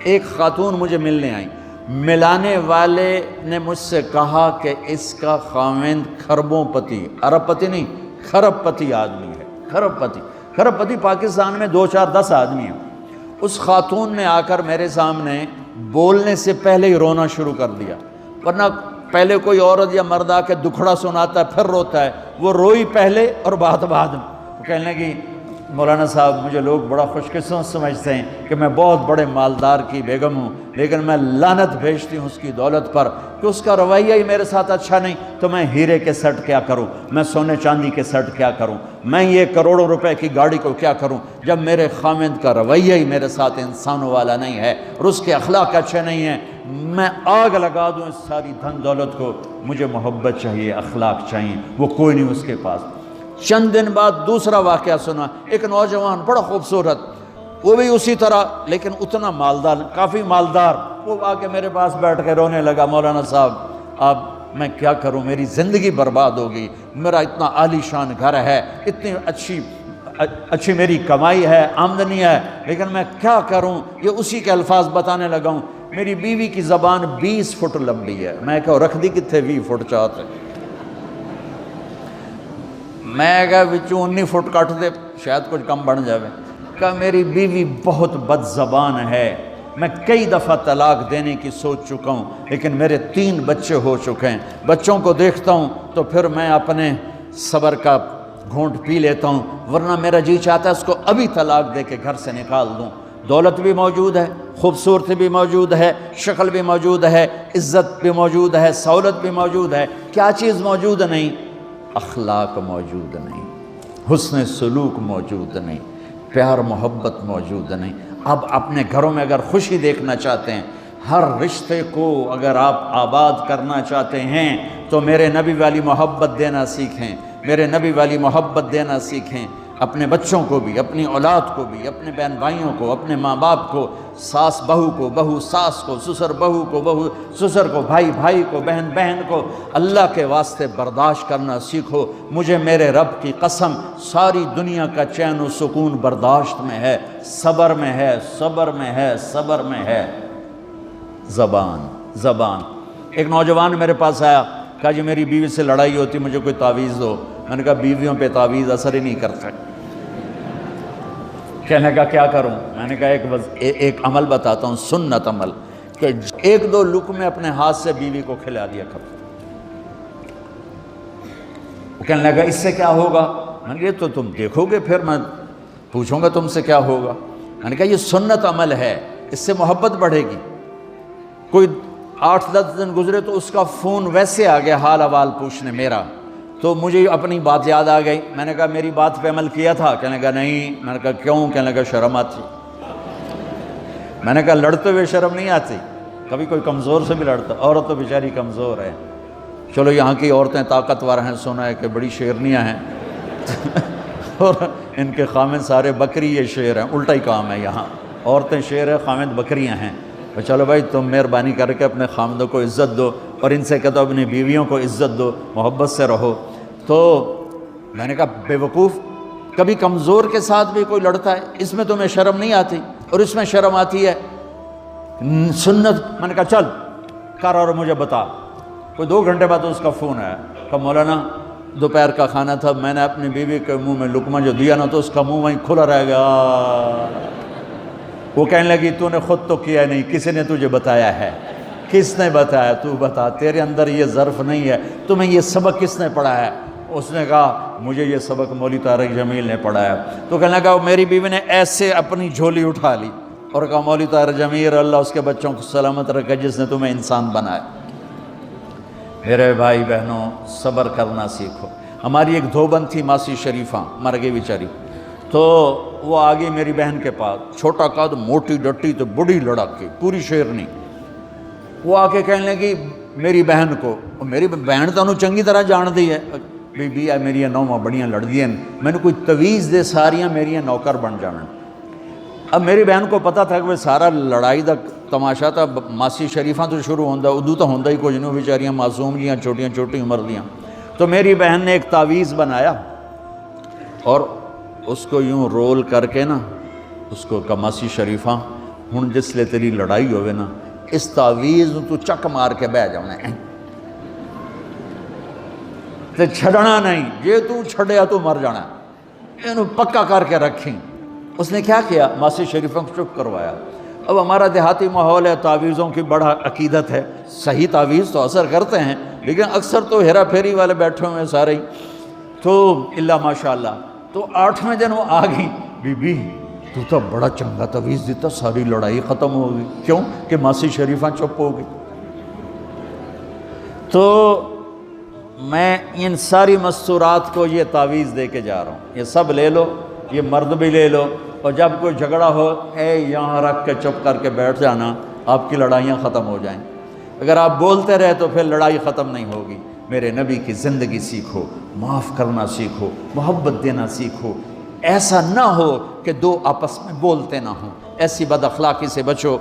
ایک خاتون مجھے ملنے آئیں، ملانے والے نے مجھ سے کہا کہ اس کا خاوند کھربوں پتی، ارب پتی نہیں، کھرب پتی آدمی ہے، کھرب پتی پاکستان میں 2 4 10 آدمی ہیں۔ اس خاتون نے آ کر میرے سامنے بولنے سے پہلے ہی رونا شروع کر دیا، ورنہ پہلے کوئی عورت یا مرد آ کے دکھڑا سناتا ہے پھر روتا ہے، وہ روئی پہلے اور بعد وہ کہنے لگی مولانا صاحب مجھے لوگ بڑا خوش قسمت سمجھتے ہیں کہ میں بہت بڑے مالدار کی بیگم ہوں، لیکن میں لعنت بھیجتی ہوں اس کی دولت پر کہ اس کا رویہ ہی میرے ساتھ اچھا نہیں، تو میں ہیرے کے سیٹ کیا کروں، میں سونے چاندی کے سیٹ کیا کروں، میں یہ کروڑوں روپے کی گاڑی کو کیا کروں، جب میرے خاوند کا رویہ ہی میرے ساتھ انسانوں والا نہیں ہے اور اس کے اخلاق اچھے نہیں ہیں، میں آگ لگا دوں اس ساری دھن دولت کو، مجھے محبت چاہیے، اخلاق چاہیے، وہ کوئی نہیں اس کے پاس۔ چند دن بعد دوسرا واقعہ سنا، ایک نوجوان بڑا خوبصورت، وہ بھی اسی طرح لیکن اتنا مالدار، کافی مالدار، وہ آ کے میرے پاس بیٹھ کے رونے لگا، مولانا صاحب اب میں کیا کروں، میری زندگی برباد ہو گئی، میرا اتنا عالی شان گھر ہے، اتنی اچھی میری کمائی ہے، آمدنی ہے، لیکن میں کیا کروں، یہ اسی کے الفاظ بتانے لگا ہوں، میری بیوی کی زبان 20 فٹ لمبی ہے، میں کہا رکھ دی کتنے 20 فٹ چاہتے، میں کہا وچوں 19 فٹ کٹ دے شاید کچھ کم بن جاوے، کہا میری بیوی بہت بد زبان ہے، میں کئی دفعہ طلاق دینے کی سوچ چکا ہوں، لیکن میرے 3 بچے ہو چکے ہیں، بچوں کو دیکھتا ہوں تو پھر میں اپنے صبر کا گھونٹ پی لیتا ہوں، ورنہ میرا جی چاہتا ہے اس کو ابھی طلاق دے کے گھر سے نکال دوں۔ دولت بھی موجود ہے، خوبصورتی بھی موجود ہے، شکل بھی موجود ہے، عزت بھی موجود ہے، سہولت بھی موجود ہے، کیا چیز موجود نہیں؟ اخلاق موجود نہیں، حسن سلوک موجود نہیں، پیار محبت موجود نہیں۔ اب اپنے گھروں میں اگر خوشی دیکھنا چاہتے ہیں، ہر رشتے کو اگر آپ آباد کرنا چاہتے ہیں تو میرے نبی والی محبت دینا سیکھیں، میرے نبی والی محبت دینا سیکھیں، اپنے بچوں کو بھی، اپنی اولاد کو بھی، اپنے بہن بھائیوں کو، اپنے ماں باپ کو، ساس بہو کو، بہو ساس کو، سسر بہو کو، بہو سسر کو، بھائی بھائی کو، بہن بہن کو، اللہ کے واسطے برداشت کرنا سیکھو۔ مجھے میرے رب کی قسم ساری دنیا کا چین و سکون برداشت میں ہے، صبر میں ہے، صبر میں ہے، صبر میں ہے۔ زبان ایک نوجوان میرے پاس آیا، کہا جی میری بیوی سے لڑائی ہوتی، مجھے کوئی تعویذ دو۔ میں نے کہا بیویوں پہ تعویذ اثر ہی نہیں کرتا۔ کہنے کا کیا کروں؟ میں نے کہا ایک عمل بتاتا ہوں، سنت عمل، کہ 1-2 لقمے اپنے ہاتھ سے بیوی کو کھلا دیا کرو۔ وہ کہنے لگا اس سے کیا ہوگا؟ میں نے کہا تو تم دیکھو گے، پھر میں پوچھوں گا تم سے کیا ہوگا۔ میں نے کہا یہ سنت عمل ہے، اس سے محبت بڑھے گی۔ کوئی 8-10 دن گزرے تو اس کا فون ویسے آ گیا حال احوال پوچھنے میرا، تو مجھے اپنی بات یاد آ گئی۔ میں نے کہا میری بات پہ عمل کیا تھا؟ کہنے لگا نہیں۔ میں نے کہا کیوں؟ کہنے لگا شرم آتی۔ میں نے کہا لڑتے ہوئے شرم نہیں آتی؟ کبھی کوئی کمزور سے بھی لڑتا، عورت تو بیچاری کمزور ہے۔ چلو یہاں کی عورتیں طاقتور ہیں، سنا ہے کہ بڑی شیرنیاں ہیں اور ان کے خامد سارے بکری یہ شیر ہیں، الٹا ہی کام ہے، یہاں عورتیں شیر ہیں، خامد بکریاں ہیں۔ چلو بھائی تم مہربانی کر کے اپنے خامدوں کو عزت دو، اور ان سے کہتا اپنی بیویوں کو عزت دو، محبت سے رہو۔ تو میں نے کہا بے وقوف، کبھی کمزور کے ساتھ بھی کوئی لڑتا ہے، اس میں تمہیں شرم نہیں آتی؟ اور اس میں شرم آتی ہے سنت۔ میں نے کہا چل کر اور مجھے بتا۔ کوئی 2 گھنٹے بعد اس کا فون آیا، کہا مولانا دوپہر کا کھانا تھا، میں نے اپنی بیوی کے منہ میں لقمہ جو دیا نا تو اس کا منہ وہیں کھلا رہ گیا۔ وہ کہنے لگی تو نے خود تو کیا نہیں، کسی نے تجھے بتایا ہے؟ کس نے بتایا؟ تو بتا، تیرے اندر یہ ظرف نہیں ہے، تمہیں یہ سبق کس نے پڑھایا ہے؟ اس نے کہا مجھے یہ سبق مولوی طارق جمیل نے پڑھایا۔ تو کہنے لگا میری بیوی نے ایسے اپنی جھولی اٹھا لی اور کہا مولوی طارق جمیل اللہ اس کے بچوں کو سلامت رکھے جس نے تمہیں انسان بنایا۔ میرے بھائی بہنوں صبر کرنا سیکھو۔ ہماری ایک دھوبند تھی ماسی شریفہ، مر گئی بیچاری، تو وہ آ گئی میری بہن کے پاس، چھوٹا قد، موٹی ڈٹی، تو بڑی لڑکی، پوری شیرنی۔ وہ آ کے کہنے لگی میری بہن کو، میری بہن تو انہوں چنگی طرح جان دی ہے، بی بی ہے میری نوواں بڑیاں لڑ دیاں، میں نے کوئی تویز دے ساریاں میری نوکر بن جانا۔ اب میری بہن کو پتہ تھا کہ وہ سارا لڑائی دا تماشا تھا، ماسی شریفہ تو شروع ہوندہ، اردو تو ہوندہ ہی کچھ نہیں، بیچاریاں معصوم جیاں چھوٹیاں چھوٹی عمر دیاں۔ تو میری بہن نے ایک تعویذ بنایا اور اس کو یوں رول کر کے نا، اس کو کہا ماسی شریفہ ہن جس لے تیری لڑائی ہوئے نا اس تعویز تو چک مار کے بہ جانا ہے تے چھڑنا نہیں، جے تو چھڑیا تو مر جانا، اینو پکا کر کے رکھیں۔ اس نے کیا کیا؟ ماسی شریفوں کو چپ کروایا۔ اب ہمارا دیہاتی ماحول ہے، تعویذوں کی بڑا عقیدت ہے، صحیح تعویذ تو اثر کرتے ہیں لیکن اکثر تو ہیرا پھیری والے بیٹھے ہوئے ہیں سارے ہی، تو اللہ ماشاءاللہ۔ تو 8ویں دن وہ آ گئی، بی بی تو تو بڑا چنگا تعویذ دیتا، ساری لڑائی ختم ہو گئی۔ کیوں کہ ماسی شریفاں چپ ہو گئی۔ تو میں ان ساری مستورات کو یہ تعویذ دے کے جا رہا ہوں، یہ سب لے لو، یہ مرد بھی لے لو، اور جب کوئی جھگڑا ہو یہاں رکھ کے چپ کر کے بیٹھ جانا، آپ کی لڑائیاں ختم ہو جائیں۔ اگر آپ بولتے رہے تو پھر لڑائی ختم نہیں ہوگی۔ میرے نبی کی زندگی سیکھو، معاف کرنا سیکھو، محبت دینا سیکھو، ایسا نہ ہو کہ دو آپس میں بولتے نہ ہوں، ایسی بد اخلاقی سے بچو۔